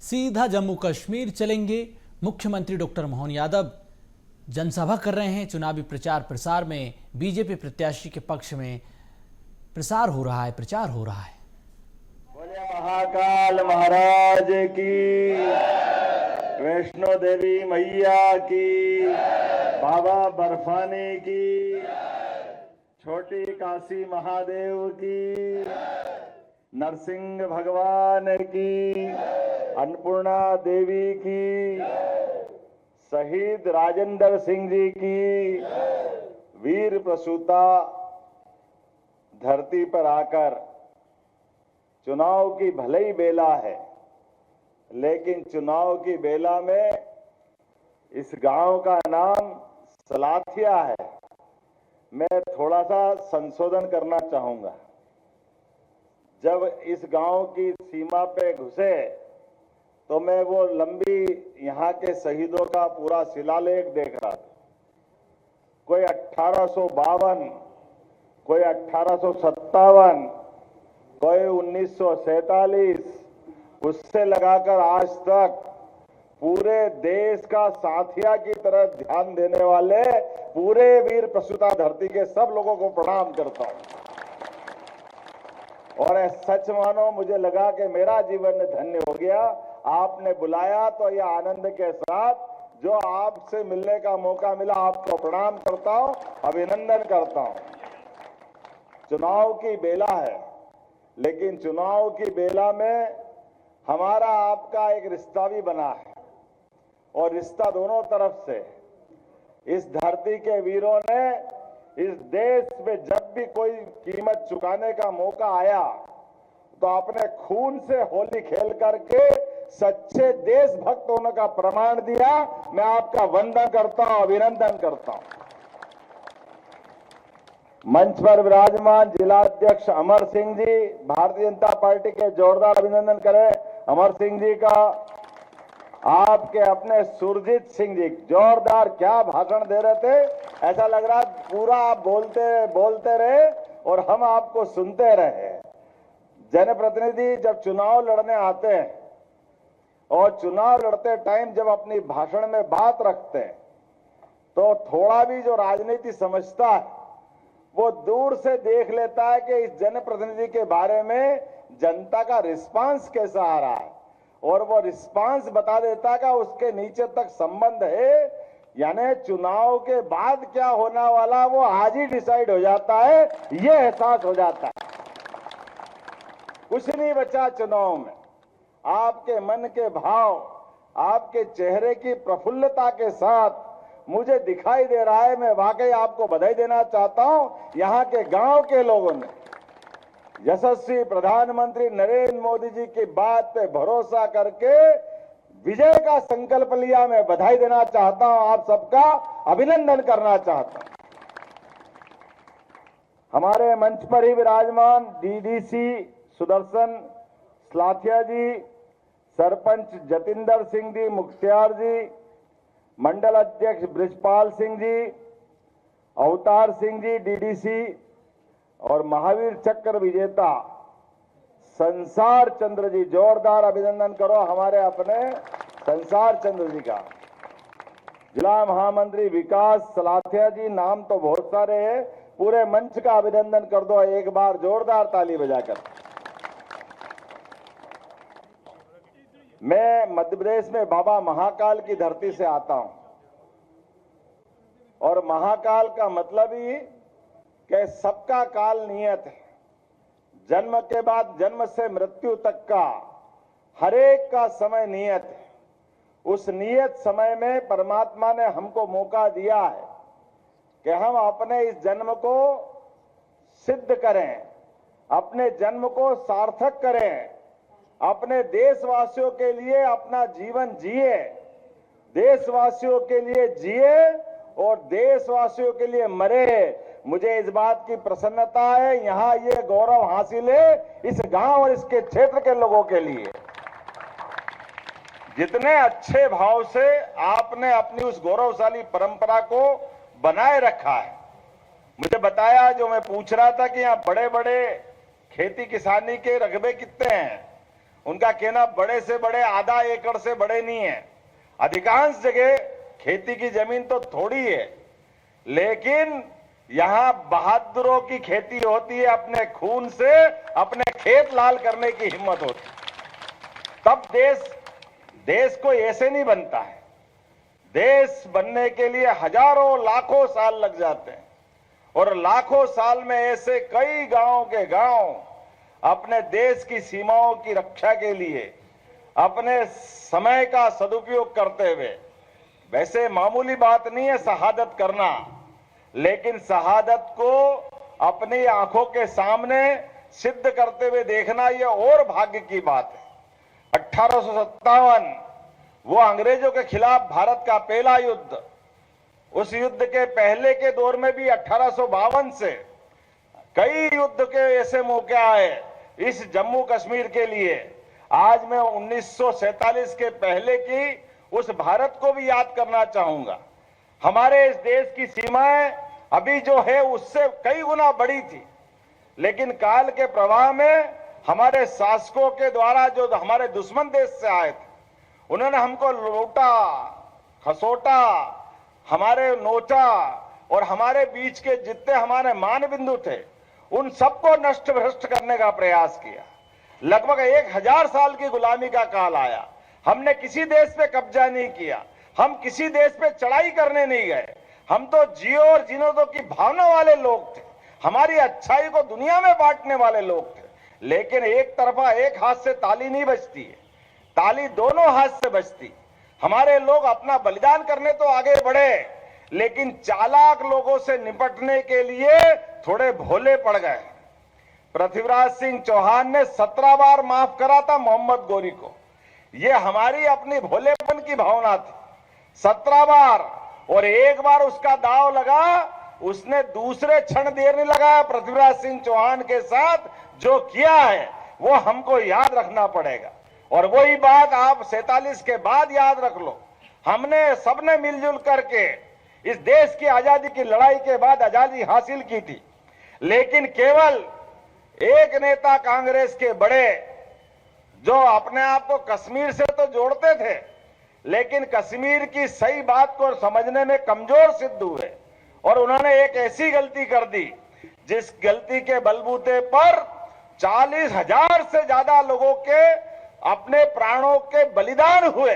सीधा जम्मू कश्मीर चलेंगे। मुख्यमंत्री डॉक्टर मोहन यादव जनसभा कर रहे हैं। चुनावी प्रचार प्रसार में बीजेपी प्रत्याशी के पक्ष में प्रचार हो रहा है। बोले महाकाल महाराज की, वैष्णो देवी मैया की, बाबा बर्फानी की, छोटी काशी महादेव की, नरसिंह भगवान की, अन्नपूर्णा देवी की, शहीद राजेंद्र सिंह जी की, वीर प्रसूता धरती पर आकर चुनाव की भले ही बेला है, लेकिन चुनाव की बेला में इस गांव का नाम सलाथिया है। मैं थोड़ा सा संशोधन करना चाहूंगा। जब इस गांव की सीमा पे घुसे तो मैं वो लंबी यहाँ के शहीदों का पूरा शिलालेख देख रहा था। कोई 1852, कोई 1857, कोई 1947, उससे लगाकर आज तक पूरे देश का साथिया की तरह ध्यान देने वाले पूरे वीर प्रसूता धरती के सब लोगों को प्रणाम करता हूं। और सच मानो मुझे लगा कि मेरा जीवन धन्य हो गया। आपने बुलाया तो यह आनंद के साथ जो आपसे मिलने का मौका मिला, आपको प्रणाम करता हूं, अभिनंदन करता हूं। चुनाव की बेला है, लेकिन चुनाव की बेला में हमारा आपका एक रिश्ता भी बना है, और रिश्ता दोनों तरफ से। इस धरती के वीरों ने इस देश में जब भी कोई कीमत चुकाने का मौका आया तो अपने खून से होली खेल करके सच्चे देशभक्त होने का प्रमाण दिया। मैं आपका वंदन करता हूं, अभिनंदन करता हूं। मंच पर विराजमान जिलाध्यक्ष अमर सिंह जी, भारतीय जनता पार्टी के जोरदार अभिनंदन करें अमर सिंह जी का। आपके अपने सुरजीत सिंह जी जोरदार क्या भाषण दे रहे थे, ऐसा लग रहा पूरा आप बोलते रहे और हम आपको सुनते रहे। जनप्रतिनिधि जब चुनाव लड़ने आते हैं और चुनाव लड़ते टाइम जब अपनी भाषण में बात रखते हैं तो थोड़ा भी जो राजनीति समझता है वो दूर से देख लेता है कि इस जनप्रतिनिधि के बारे में जनता का रिस्पांस कैसा आ रहा है, और वो रिस्पांस बता देता है कि उसके नीचे तक संबंध है। यानी चुनाव के बाद क्या होने वाला वो आज ही डिसाइड हो जाता है, ये एहसास हो जाता है। कुछ नहीं बचा चुनाव में। आपके मन के भाव, आपके चेहरे की प्रफुल्लता के साथ मुझे दिखाई दे रहा है। मैं वाकई आपको बधाई देना चाहता हूं। यहां के गांव के लोगों ने यशस्वी प्रधानमंत्री नरेंद्र मोदी जी की बात पे भरोसा करके विजय का संकल्प लिया। मैं बधाई देना चाहता हूं, आप सबका अभिनंदन करना चाहता हूं। हमारे मंच पर ही विराजमान डीडीसी सुदर्शन सलाथिया जी, सरपंच जतिंदर सिंह जी मुख्तियार जी, मंडल अध्यक्ष ब्रिजपाल सिंह जी, अवतार सिंह जी डीडीसी, और महावीर चक्र विजेता संसार चंद्र जी, जोरदार अभिनंदन करो हमारे अपने संसार चंद्र जी का। जिला महामंत्री विकास सलाथिया जी, नाम तो बहुत सारे हैं, पूरे मंच का अभिनंदन कर दो एक बार जोरदार ताली बजाकर। मैं मध्य प्रदेश में बाबा महाकाल की धरती से आता हूं, और महाकाल का मतलब ही कि सबका काल नियत है। जन्म के बाद जन्म से मृत्यु तक का हर एक का समय नियत है। उस नियत समय में परमात्मा ने हमको मौका दिया है कि हम अपने इस जन्म को सिद्ध करें, अपने जन्म को सार्थक करें, अपने देशवासियों के लिए अपना जीवन जिए, देशवासियों के लिए जिए और देशवासियों के लिए मरे। मुझे इस बात की प्रसन्नता है, यहां ये गौरव हासिल है इस गांव और इसके क्षेत्र के लोगों के लिए। जितने अच्छे भाव से आपने अपनी उस गौरवशाली परंपरा को बनाए रखा है। मुझे बताया, जो मैं पूछ रहा था कि यहाँ बड़े बड़े खेती किसानी के रकबे कितने हैं, उनका कहना बड़े से बड़े आधा एकड़ से बड़े नहीं है। अधिकांश जगह खेती की जमीन तो थोड़ी है, लेकिन यहां बहादुरों की खेती होती है। अपने खून से अपने खेत लाल करने की हिम्मत होती है। तब देश कोई ऐसे नहीं बनता है। देश बनने के लिए हजारों लाखों साल लग जाते हैं, और लाखों साल में ऐसे कई गांवों के गांव अपने देश की सीमाओं की रक्षा के लिए अपने समय का सदुपयोग करते हुए, वैसे मामूली बात नहीं है शहादत करना, लेकिन शहादत को अपनी आंखों के सामने सिद्ध करते हुए देखना यह और भाग्य की बात है। 1857 वो अंग्रेजों के खिलाफ भारत का पहला युद्ध, उस युद्ध के पहले के दौर में भी 1852 से कई युद्ध के ऐसे मौके आए इस जम्मू कश्मीर के लिए। आज मैं 1947 के पहले की उस भारत को भी याद करना चाहूंगा। हमारे इस देश की सीमाएं अभी जो है उससे कई गुना बड़ी थी, लेकिन काल के प्रवाह में हमारे शासकों के द्वारा जो हमारे दुश्मन देश से आए थे, उन्होंने हमको लूटा, खसोटा, हमारे नोचा, और हमारे बीच के जितने हमारे मान बिंदु थे उन सबको नष्ट भ्रष्ट करने का प्रयास किया। लगभग 1000 साल की गुलामी का काल आया। हमने किसी देश पे कब्जा नहीं किया, हम किसी देश पे चढ़ाई करने नहीं गए। हम तो जियो और जीनो दो की भावना वाले लोग थे, हमारी अच्छाई को दुनिया में बांटने वाले लोग थे। लेकिन एक तरफा एक हाथ से ताली नहीं बजती है, ताली दोनों हाथ से बजती। हमारे लोग अपना बलिदान करने तो आगे बढ़े, लेकिन चालाक लोगों से निपटने के लिए थोड़े भोले पड़ गए। पृथ्वीराज सिंह चौहान ने 17 बार माफ करा था मोहम्मद गोरी को। यह हमारी अपनी भोलेपन की भावना थी। 17 बार, और एक बार उसका दाव लगा, उसने दूसरे क्षण देर नहीं लगाया। पृथ्वीराज सिंह चौहान के साथ जो किया है वो हमको याद रखना पड़ेगा, और वही बात आप 47 के बाद याद रख लो। हमने सबने मिलजुल करके इस देश की आजादी की लड़ाई के बाद आजादी हासिल की थी, लेकिन केवल एक नेता कांग्रेस के बड़े जो अपने आप को कश्मीर से तो जोड़ते थे, लेकिन कश्मीर की सही बात को समझने में कमजोर सिद्ध हुए, और उन्होंने एक ऐसी गलती कर दी जिस गलती के बलबूते पर 40,000 से ज्यादा लोगों के अपने प्राणों के बलिदान हुए।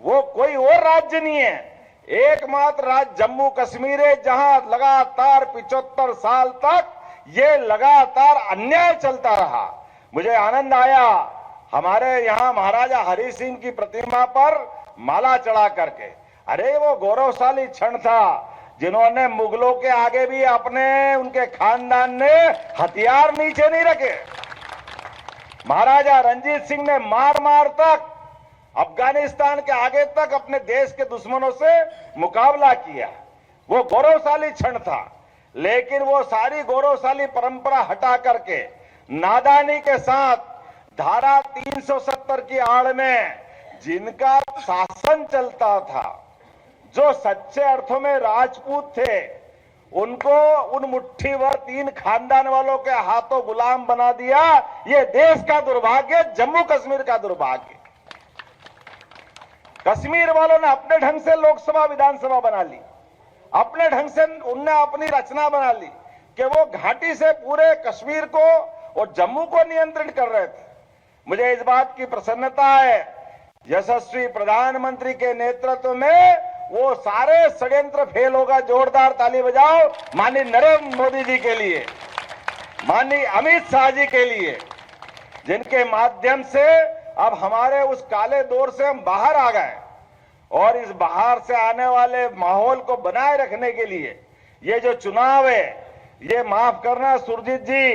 वो कोई और राज्य नहीं है, एकमात्र राज्य जम्मू कश्मीर है जहां लगातार 75 साल तक ये लगातार अन्याय चलता रहा। मुझे आनंद आया हमारे यहाँ महाराजा हरि सिंह की प्रतिमा पर माला चढ़ा करके। अरे वो गौरवशाली क्षण था जिन्होंने मुगलों के आगे भी अपने उनके खानदान ने हथियार नीचे नहीं रखे। महाराजा रणजीत सिंह ने मार मार तक अफगानिस्तान के आगे तक अपने देश के दुश्मनों से मुकाबला किया। वो गौरवशाली क्षण था, लेकिन वो सारी गौरवशाली परंपरा हटा करके नादानी के साथ धारा 370 की आड़ में जिनका शासन चलता था, जो सच्चे अर्थों में राजपूत थे, उनको उन मुट्ठी भर 3 खानदान वालों के हाथों गुलाम बना दिया। ये देश का दुर्भाग्य, जम्मू कश्मीर का दुर्भाग्य। कश्मीर वालों ने अपने ढंग से लोकसभा विधानसभा बना ली, अपने ढंग से उनने अपनी रचना बना ली कि वो घाटी से पूरे कश्मीर को और जम्मू को नियंत्रित कर रहे थे। मुझे इस बात की प्रसन्नता है, यशस्वी प्रधानमंत्री के नेतृत्व में वो सारे षड्यंत्र फेल होगा। जोरदार ताली बजाओ माननीय नरेंद्र मोदी जी के लिए, माननीय अमित शाह जी के लिए, जिनके माध्यम से अब हमारे उस काले दौर से हम बाहर आ गए, और इस बाहर से आने वाले माहौल को बनाए रखने के लिए ये जो चुनाव है, ये माफ करना सुरजीत जी,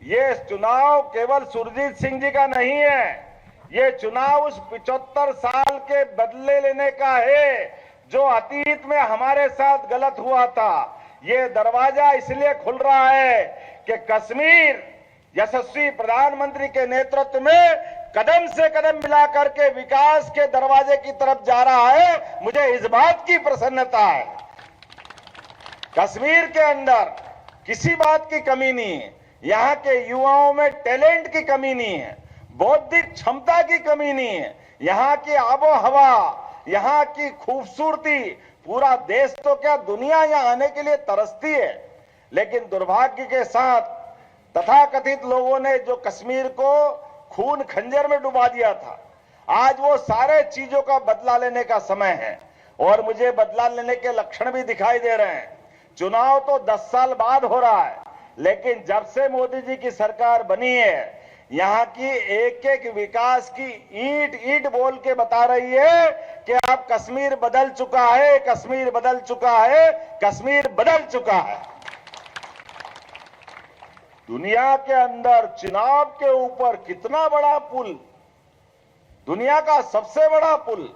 ये चुनाव केवल सुरजीत सिंह जी का नहीं है। ये चुनाव उस 75 साल के बदले लेने का है जो अतीत में हमारे साथ गलत हुआ था। ये दरवाजा इसलिए खुल रहा है कि कश्मीर यशस्वी प्रधानमंत्री के नेतृत्व में कदम से कदम मिला करके विकास के दरवाजे की तरफ जा रहा है। मुझे इस बात की प्रसन्नता है। कश्मीर के अंदर किसी बात की कमी नहीं है, यहाँ के युवाओं में टैलेंट की कमी नहीं है, बौद्धिक क्षमता की कमी नहीं है। यहाँ की आबो हवा, यहाँ की खूबसूरती, पूरा देश तो क्या दुनिया यहाँ आने के लिए तरसती है। लेकिन दुर्भाग्य के साथ तथाकथित लोगों ने जो कश्मीर को खून खंजर में डुबा दिया था, आज वो सारे चीजों का बदला लेने का समय है और मुझे बदला लेने के लक्षण भी दिखाई दे रहे हैं। चुनाव तो 10 साल बाद हो रहा है, लेकिन जब से मोदी जी की सरकार बनी है, यहाँ की एक एक विकास की ईंट ईंट बोल के बता रही है कि अब कश्मीर बदल चुका है, कश्मीर बदल चुका है, कश्मीर बदल चुका है। दुनिया के अंदर चुनाव के ऊपर कितना बड़ा पुल, दुनिया का सबसे बड़ा पुल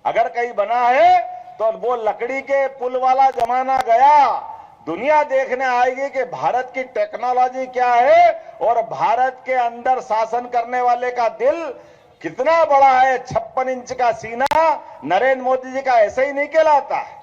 अगर कहीं बना है तो वो लकड़ी के पुल वाला जमाना गया। दुनिया देखने आएगी कि भारत की टेक्नोलॉजी क्या है और भारत के अंदर शासन करने वाले का दिल कितना बड़ा है। 56 इंच का सीना नरेंद्र मोदी जी का ऐसे ही नहीं कहलाता है।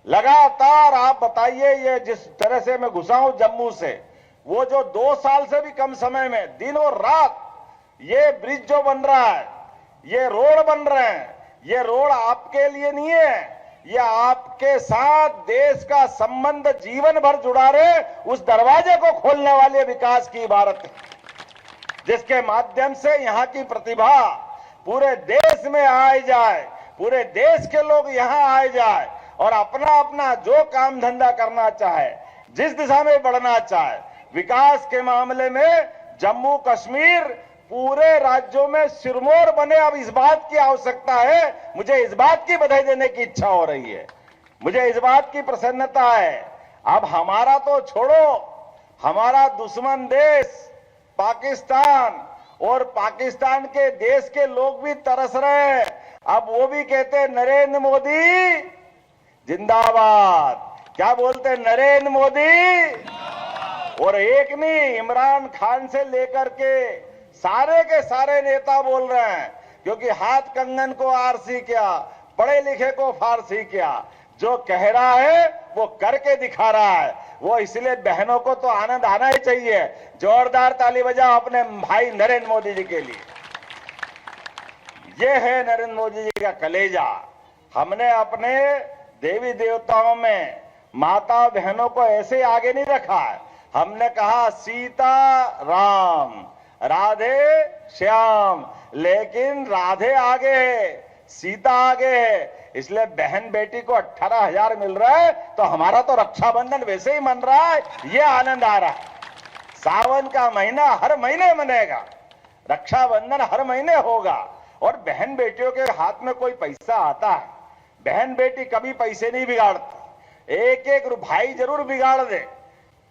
लगातार आप बताइए, ये जिस तरह से मैं घुसा हूं जम्मू से, वो जो 2 साल से भी कम समय में दिन और रात ये ब्रिज जो बन रहा है, ये रोड बन रहे हैं, ये रोड आपके लिए नहीं है, ये आपके साथ देश का संबंध जीवन भर जुड़ा रहे उस दरवाजे को खोलने वाले विकास की इबारत है, जिसके माध्यम से यहाँ की प्रतिभा पूरे देश में आए जाए, पूरे देश के लोग यहाँ आए जाए और अपना अपना जो काम धंधा करना चाहे, जिस दिशा में बढ़ना चाहे। विकास के मामले में जम्मू कश्मीर पूरे राज्यों में सिरमौर बने। अब इस बात की आवश्यकता है, मुझे इस बात की बधाई देने की इच्छा हो रही है, मुझे इस बात की प्रसन्नता है। अब हमारा तो छोड़ो, हमारा दुश्मन देश पाकिस्तान और पाकिस्तान के देश के लोग भी तरस रहे हैं। अब वो भी कहते हैं नरेंद्र मोदी जिंदाबाद। क्या बोलते हैं? नरेंद्र मोदी। और एक नहीं, इमरान खान से लेकर के सारे नेता बोल रहे हैं, क्योंकि हाथ कंगन को आरसी क्या, पढ़े लिखे को फारसी क्या। जो कह रहा है वो करके दिखा रहा है। वो इसलिए बहनों को तो आनंद आना ही चाहिए। जोरदार ताली बजाओ अपने भाई नरेंद्र मोदी जी के लिए। ये है नरेंद्र मोदी जी का कलेजा। हमने अपने देवी देवताओं में माता बहनों को ऐसे आगे नहीं रखा है। हमने कहा सीता राम, राधे श्याम, लेकिन राधे आगे है, सीता आगे है। इसलिए बहन बेटी को 18,000 मिल रहा है तो हमारा तो रक्षाबंधन वैसे ही मन रहा है, ये आनंद आ रहा है। सावन का महीना हर महीने मनेगा, रक्षाबंधन हर महीने होगा। और बहन बेटियों के हाथ में कोई पैसा आता है, बहन बेटी कभी पैसे नहीं बिगाड़ती। एक एक भाई जरूर बिगाड़ दे,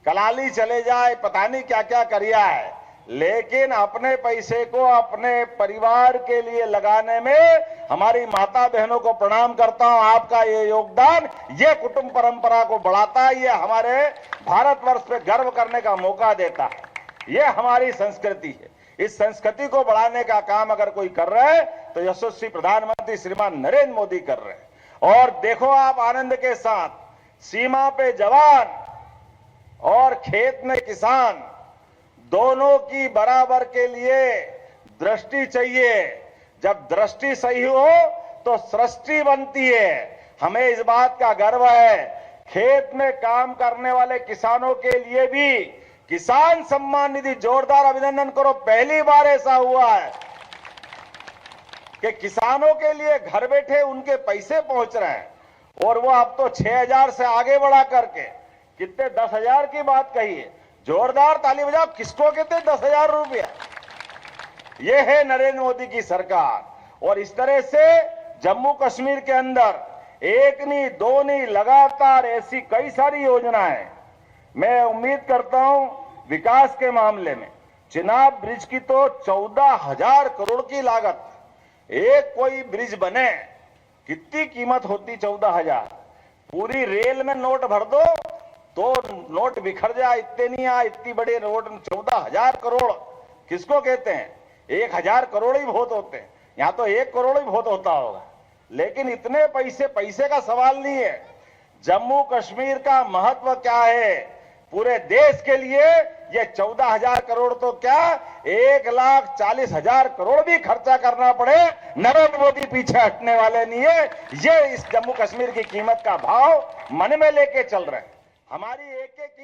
कलाली चले जाए, पता नहीं क्या क्या करिया है, लेकिन अपने पैसे को अपने परिवार के लिए लगाने में हमारी माता बहनों को प्रणाम करता हूं। आपका ये योगदान ये कुटुंब परंपरा को बढ़ाता है, ये हमारे भारतवर्ष पे गर्व करने का मौका देता है। ये हमारी संस्कृति है। इस संस्कृति को बढ़ाने का काम अगर कोई कर रहा है तो यशस्वी प्रधानमंत्री श्रीमान नरेंद्र मोदी कर रहे हैं। और देखो आप आनंद के साथ, सीमा पे जवान और खेत में किसान, दोनों की बराबर के लिए दृष्टि चाहिए। जब दृष्टि सही हो तो सृष्टि बनती है। हमें इस बात का गर्व है, खेत में काम करने वाले किसानों के लिए भी किसान सम्मान निधि, जोरदार अभिनंदन करो। पहली बार ऐसा हुआ है कि किसानों के लिए घर बैठे उनके पैसे पहुंच रहे हैं, और वो अब तो 6,000 से आगे बढ़ा करके कितने 10,000 की बात कही है। जोरदार ताली बजाओ। किसको कहते हैं 10,000 रुपया? ये है नरेंद्र मोदी की सरकार। और इस तरह से जम्मू कश्मीर के अंदर एक नहीं दो नहीं, लगातार ऐसी कई सारी योजनाएं। मैं उम्मीद करता हूं विकास के मामले में चिनाब ब्रिज की तो 14,000 करोड़ की लागत, एक कोई ब्रिज बने कितनी कीमत होती? 14,000। पूरी रेल में नोट भर दो तो नोट बिखर जाए, इतने नहीं आए, इतनी बड़ी नोट। 14,000 करोड़ किसको कहते हैं? 1,000 करोड़ ही बहुत होते हैं, यहां तो 1 करोड़ ही बहुत होता होगा। लेकिन इतने पैसे का सवाल नहीं है। जम्मू कश्मीर का महत्व क्या है पूरे देश के लिए, ये 14,000 करोड़ तो क्या 1,40,000 करोड़ भी खर्चा करना पड़े, नरेंद्र मोदी पीछे हटने वाले नहीं है। ये इस जम्मू कश्मीर की कीमत का भाव मन में लेके चल रहे हैं। हमारी एक एक